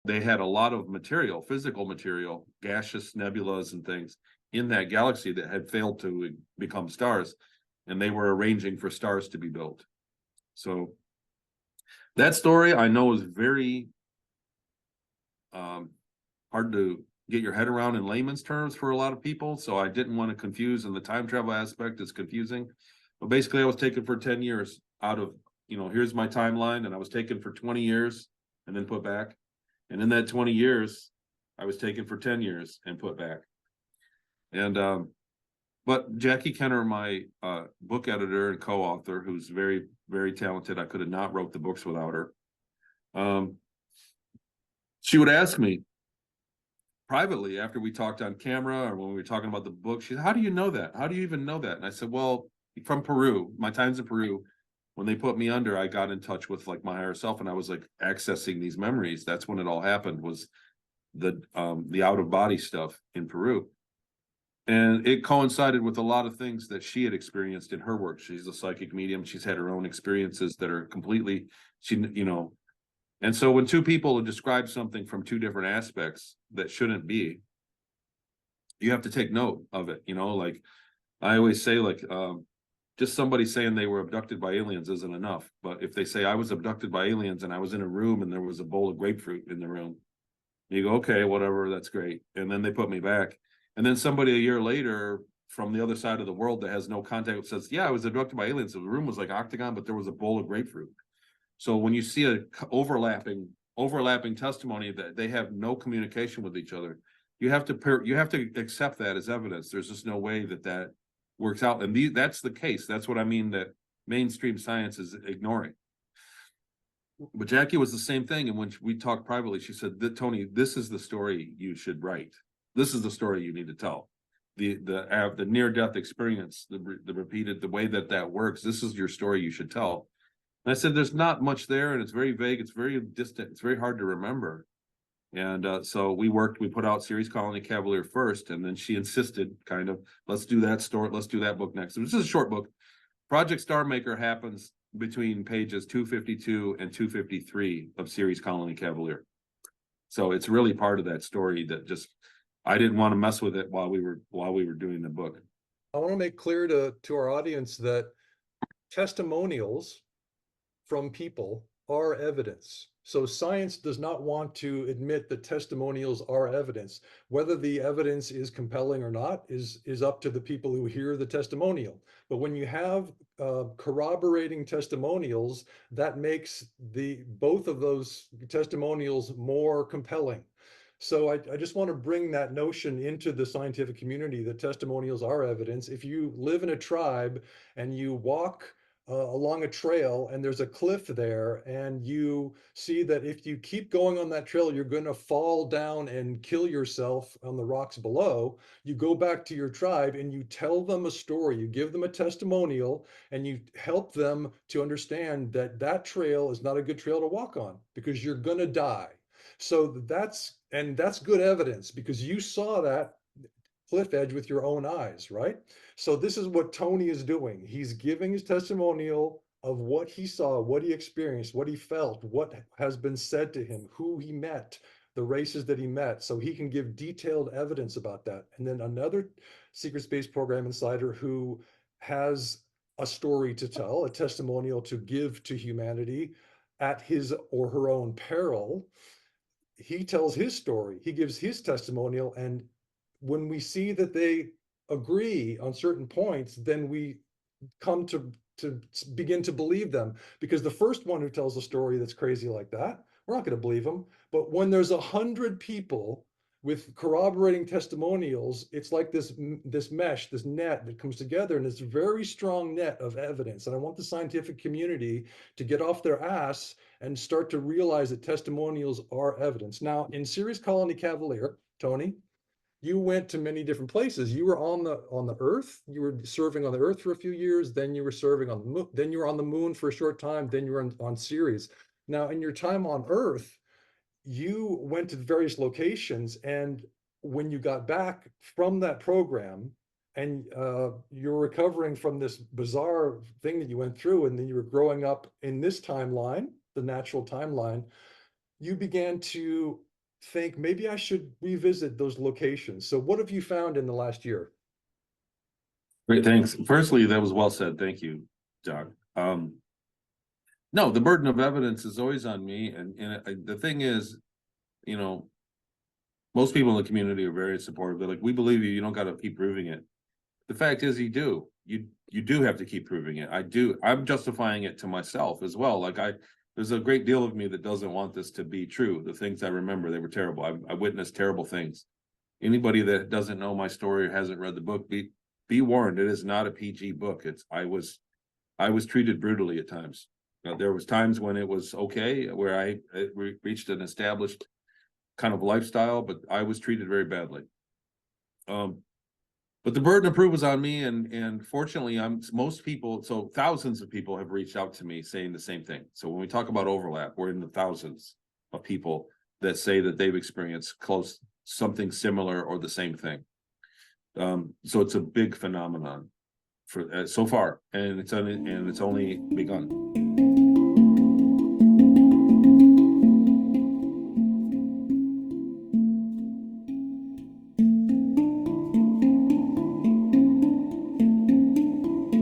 they had a lot of material, physical material, gaseous nebulas and things in that galaxy that had failed to become stars, and they were arranging for stars to be built. So that story I know is very hard to get your head around in layman's terms for a lot of people. So I didn't want to confuse, and the time travel aspect is confusing. But basically, I was taken for 10 years out of, here's my timeline, and I was taken for 20 years and then put back. And in that 20 years, I was taken for 10 years and put back. And but Jackie Kenner, my book editor and co-author, who's very, very talented, I could have not wrote the books without her. She would ask me privately after we talked on camera or when we were talking about the book, she said, how do you know that? How do you even know that? And I said, well, from Peru, my times in Peru, when they put me under, I got in touch with like my higher self, and I was like accessing these memories. That's when it all happened, was the out of body stuff in Peru. And it coincided with a lot of things that she had experienced in her work. She's a psychic medium. She's had her own experiences that are completely, and so when two people describe something from two different aspects that shouldn't be, you have to take note of it. Like I always say, like, just somebody saying they were abducted by aliens isn't enough. But if they say I was abducted by aliens and I was in a room and there was a bowl of grapefruit in the room, you go, okay, whatever, that's great. And then they put me back. And then somebody a year later from the other side of the world that has no contact says, yeah, I was abducted by aliens. So the room was like octagon, but there was a bowl of grapefruit. So when you see a overlapping testimony that they have no communication with each other, you have to accept that as evidence. There's just no way that works out. And that's the case. That's what I mean that mainstream science is ignoring. But Jackie was the same thing. And when we talked privately, she said, Tony, this is the story you should write. This is the story you need to tell. The near-death experience, the repeated, the way that works. This is your story you should tell. And I said, there's not much there, and it's very vague. It's very distant. It's very hard to remember. And so we put out Series Colony Cavalier first, and then she insisted, kind of, let's do that book next. This is a short book. Project Star Maker happens between pages 252 and 253 of Series Colony Cavalier. So it's really part of that story that just, I didn't want to mess with it while we were doing the book. I want to make clear to our audience that testimonials from people are evidence. So science does not want to admit that testimonials are evidence. Whether the evidence is compelling or not is up to the people who hear the testimonial. But when you have corroborating testimonials, that makes both of those testimonials more compelling. So I just want to bring that notion into the scientific community that testimonials are evidence. If you live in a tribe and you walk along a trail and there's a cliff there, and you see that if you keep going on that trail, you're going to fall down and kill yourself on the rocks below, you go back to your tribe and you tell them a story, you give them a testimonial, and you help them to understand that that trail is not a good trail to walk on because you're going to die. So that's good evidence because you saw that cliff edge with your own eyes, right? So this is what Tony is doing. He's giving his testimonial of what he saw, what he experienced, what he felt, what has been said to him, who he met, the races that he met, so he can give detailed evidence about that. And then another secret space program insider who has a story to tell, a testimonial to give to humanity at his or her own peril, he tells his story, he gives his testimonial, and when we see that they agree on certain points, then we come to begin to believe them. Because the first one who tells a story that's crazy like that, we're not going to believe him. But when there's 100 people with corroborating testimonials, it's like this mesh, this net that comes together, and it's a very strong net of evidence. And I want the scientific community to get off their ass and start to realize that testimonials are evidence. Now, in Series Colony Cavalier, Tony, you went to many different places. You were on the Earth. You were serving on the Earth for a few years. Then you were serving on the moon. Then you were on the moon for a short time. Then you were on Ceres. Now, in your time on Earth, you went to various locations. And when you got back from that program, and you're recovering from this bizarre thing that you went through, and then you were growing up in this timeline, the natural timeline, you began to think maybe I should revisit those locations. So what have you found in the last year? Great, thanks. Firstly, that was well said. Thank you, Jock. No, the burden of evidence is always on me, and the thing is, you know, most people in the community are very supportive. They're like, "We believe you. You don't got to keep proving it." The fact is, you do. You do have to keep proving it. I do. I'm justifying it to myself as well. Like there's a great deal of me that doesn't want this to be true. The things I remember, they were terrible. I witnessed terrible things. Anybody that doesn't know my story or hasn't read the book, be warned. It is not a PG book. I was treated brutally at times. There was times when it was okay, where I reached an established kind of lifestyle, but I was treated very badly. But the burden of proof was on me, and fortunately, most people, so thousands of people have reached out to me saying the same thing. So when we talk about overlap, we're in the thousands of people that say that they've experienced something similar or the same thing. So it's a big phenomenon for so far, and it's only begun.